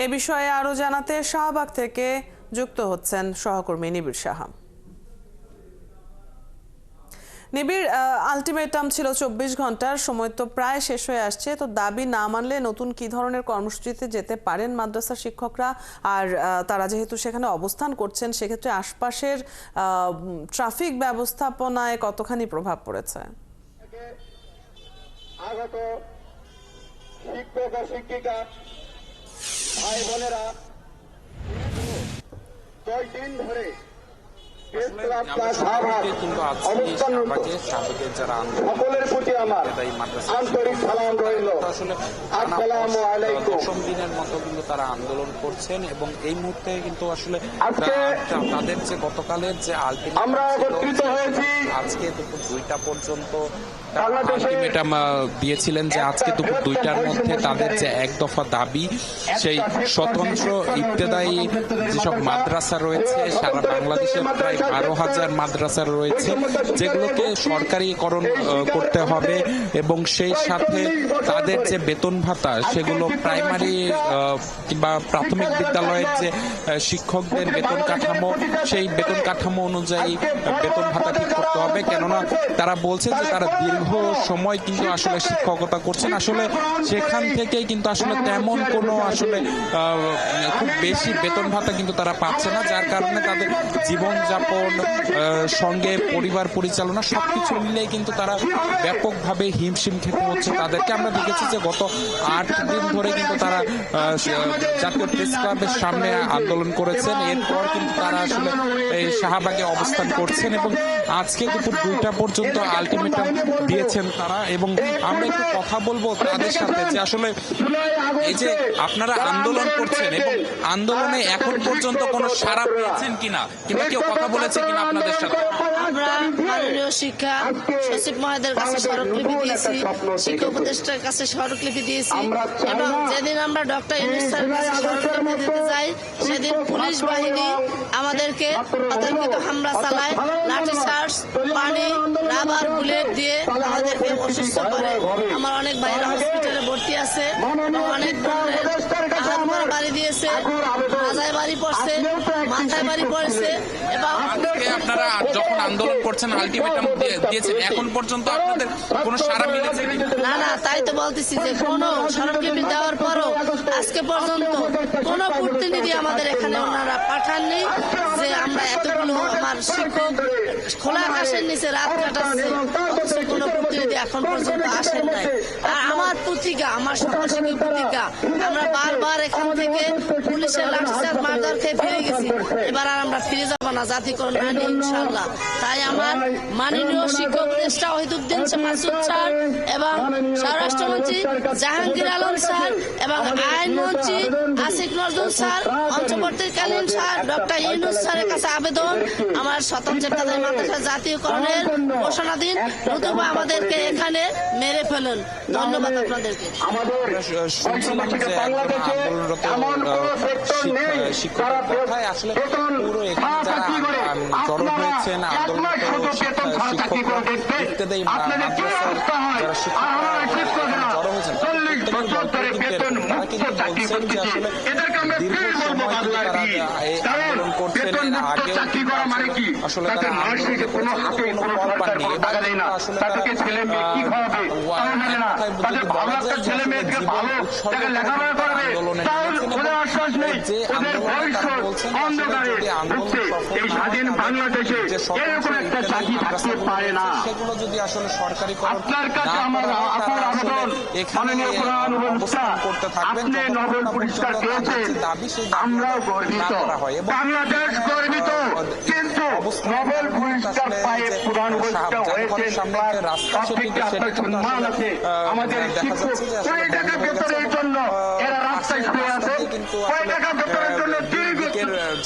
এ বিষয়ে আরো জানাতে শাহবাগ থেকে যুক্ত হচ্ছেন সহকর্মী নিবিড় সাহা। নিবিড়, আলটিমেটাম ছিল 24 ঘন্টার, সময় তো প্রায় শেষ হয়ে আসছে। তো দাবি না মানলে নতুন কি ধরনের কর্মসূচিতে যেতে পারেন মাদ্রাসার শিক্ষকরা? আর তারা যেহেতু সেখানে অবস্থান করছেন, সেক্ষেত্রে আশপাশের ট্রাফিক ব্যবস্থাপনায় কতখানি প্রভাব পড়েছে? আগত শিক্ষক ও শিক্ষিকা ভাই বোনেরা 10 দিন ধরে সকলের প্রতি আমার আন্তরিক সালাম রইল। আসসালামু আলাইকুম। দশম দিনের মতো কিন্তু তারা আন্দোলন করছেন এবং এই মুহূর্তে কিন্তু আসলে তাদের যে গতকালের যে আলটিমেটাম আমরা একত্রিত হয়েছি আজকে দুপুর 2টা পর্যন্ত আলটিমেটাম দিয়েছিলেন যে আজকে দুপুর 2টার মধ্যে তাদের যে এক দফা দাবি, সেই স্বতন্ত্র ইবতেদায়ী যেসব মাদ্রাসা রয়েছে সারা বাংলাদেশে প্রায় 12,000 মাদ্রাসা রয়েছে, যেগুলোকে সরকারিকরণ করতে হবে এবং সেই সাথে তাদের যে বেতন ভাতা সেগুলো প্রাইমারি কিংবা প্রাথমিক বিদ্যালয়ের যে শিক্ষকদের বেতন কাঠামো, সেই বেতন কাঠামো অনুযায়ী বেতন ভাতা ঠিক করতে হবে। কেননা তারা বলছে যে তারা দীর্ঘ সময় কিন্তু আসলে শিক্ষকতা করছেন, আসলে সেখান থেকেই কিন্তু আসলে তেমন কোনো আসলে খুব বেশি বেতন ভাতা কিন্তু তারা পাচ্ছে না, যার কারণে তাদের জীবনযাপন সঙ্গে পরিবার পরিচালনা সবকিছু মিলেই কিন্তু তারা ব্যাপকভাবে হিমশিম খেতে হচ্ছে তাদেরকে। আমরা দেখেছি যে গত 8 দিন ধরে কিন্তু তারা জাতীয় প্রেস ক্লাবের সামনে আন্দোলন করেছেন, এরপর কিন্তু তারা আসলে এই শাহবাগে অবস্থান করছেন এবং আজকে দুপুর 2টা পর্যন্ত আলটিমেটাম দিয়েছেন তারা। এবং আমরা একটু কথা বলবো তাদের সাথে যে আসলে এই যে আপনারা আন্দোলন করছেন এবং আন্দোলনে এখন পর্যন্ত কোনো সাড়া পেয়েছেন কিনা, কিংবা কেউ কথা বলেছে কিনা আপনাদের সাথে? আমরা মাননীয় শিক্ষা সচিব মহোদয়ের কাছে স্মারকলিপি দিয়েছি, শিক্ষা উপদেষ্টার কাছে স্মারকলিপি দিয়েছি এবং যেদিন আমরা ডক্টর ইউনূস স্যারের কাছে স্মারকলিপি দিতে যাই সেদিন পুলিশ বাহিনী আমাদেরকে অতর্কিত হামলা চালায়, লাঠিচার্জ, পানি, রাবার বুলেট দিয়ে আমাদেরকে অসুস্থ করে। আমার অনেক ভাইয়েরা হসপিটালে ভর্তি আছে এবং অনেক বোনের হাত পা বাড়ি দিয়েছে, মাথায় বাড়ি পড়ছে, মাথায় বাড়ি পড়েছে। এবং আপনারা যখন আন্দোলন করছেন আলটিমেটাম দিয়েছেন, এখন পর্যন্ত আপনাদের কোনো সাড়া মিলেছে? না না, তাই তো বলতেছি যে কোনো স্মারকলিপি দেওয়ার পরও আজকে পর্যন্ত কোনো প্রতিনিধি আমাদের এখানে ওনারা পাঠাননি যে আমরা এতগুলো আমার শিক্ষক খোলা আকাশের নিচে রাত কাটাচ্ছে, অথচ কোনো প্রতিনিধি এখন পর্যন্ত আসেন নাই। আর আমার প্রতিজ্ঞা, আমার সর্বশিক্ষক প্রতিজ্ঞা, আমরা বারবার এখান থেকে পুলিশের লাঠিচার্জ মারধর খেয়ে ফিরে গেছি, এবার আর আমরা ফিরে যাব না জাতিকরণ আইনে ইনশাআল্লাহ। তাই আমার মাননীয় শিক্ষক উপদেষ্টা ওহিদুদ্দিন মাসুদ স্যার এবং স্বরাষ্ট্রমন্ত্রী জাহাঙ্গীর আলম স্যার এবং আইনমন্ত্রী আসিফ নজরুল স্যার, অন্তর্বর্তীকালীন স্যার ডক্টর ইউনূস স্যারের কাছে আবেদন, আমার স্বতন্ত্র ইবতেদায়ী মাদ্রাসা জাতীয়করণের ঘোষণা দিন, নতুবা আমাদেরকে এখানে মেরে ফেলুন। ধন্যবাদ আপনাদেরকে। শুনছিলাম যে আন্দোলনরত শিক্ষকরা কোথায় আসলে পুরো এখানে যারা জড়ো হয়েছেন আন্দোলনরত শিক্ষকরা, ইবতেদায়ী মাদ্রাসার যারা শিক্ষকরা জড়ো হয়েছেন তারা কিন্তু বলছেন যে আসলে দীর্ঘ সময় তারা এই আন্দোলন করছেন, আগেও আসলে তারা আন্দোলন কোনো ফল পাননি। এবার আসলে তারা কথায় যদি বলা যায় যে আসলে জীবন উৎসর্গ করে আন্দোলনে নেমেছেন, যে আন্দোলনে তারা বলছেন যদি আন্দোলন সফল হয় সেগুলো যদি আসলে সরকারিকরণ না করা হয় তারা আসলে এখানে অবস্থান করতে থাকবেন দাবি সেই দাবি না করা হয়। এবং নোবেল পুরস্কার পায়ে প্রধান উপদেষ্টা হয়েছেন তার সবথেকে সম্মান আছে আমাদের শিক্ষক। কোটি টাকা বেতনের জন্য এরা রাস্তায় শুয়ে আছে, কোটি টাকা বেতনের জন্য দীর্ঘ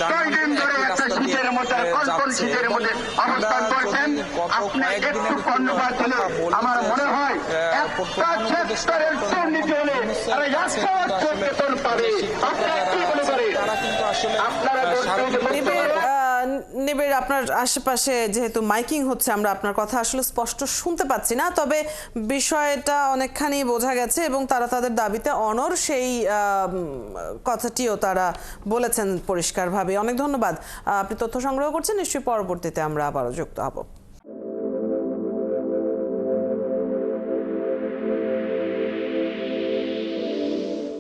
6 দিন ধরে একটা শীতের মধ্যে কনকন শীতের মধ্যে অবস্থান করছেন। আপনি একটু কর্ণপাত দিলে আমার মনে হয় একটা সেক্টরের দুর্নীতি হলে তারা 100 বেতন পাবে। আপনারা কি মনে করেন? আপনারা নিবিড়, আপনার আশেপাশে যেহেতু মাইকিং হচ্ছে, আমরা আপনার কথা আসলে স্পষ্ট শুনতে পাচ্ছি না, তবে বিষয়টা অনেকখানি বোঝা গেছে এবং তারা তাদের দাবিতে অনড়, সেই কথাটিও তারা বলেছেন পরিষ্কারভাবে। অনেক ধন্যবাদ। আপনি তথ্য সংগ্রহ করছেন, নিশ্চয়ই পরবর্তীতে আমরা আবারও যুক্ত হব।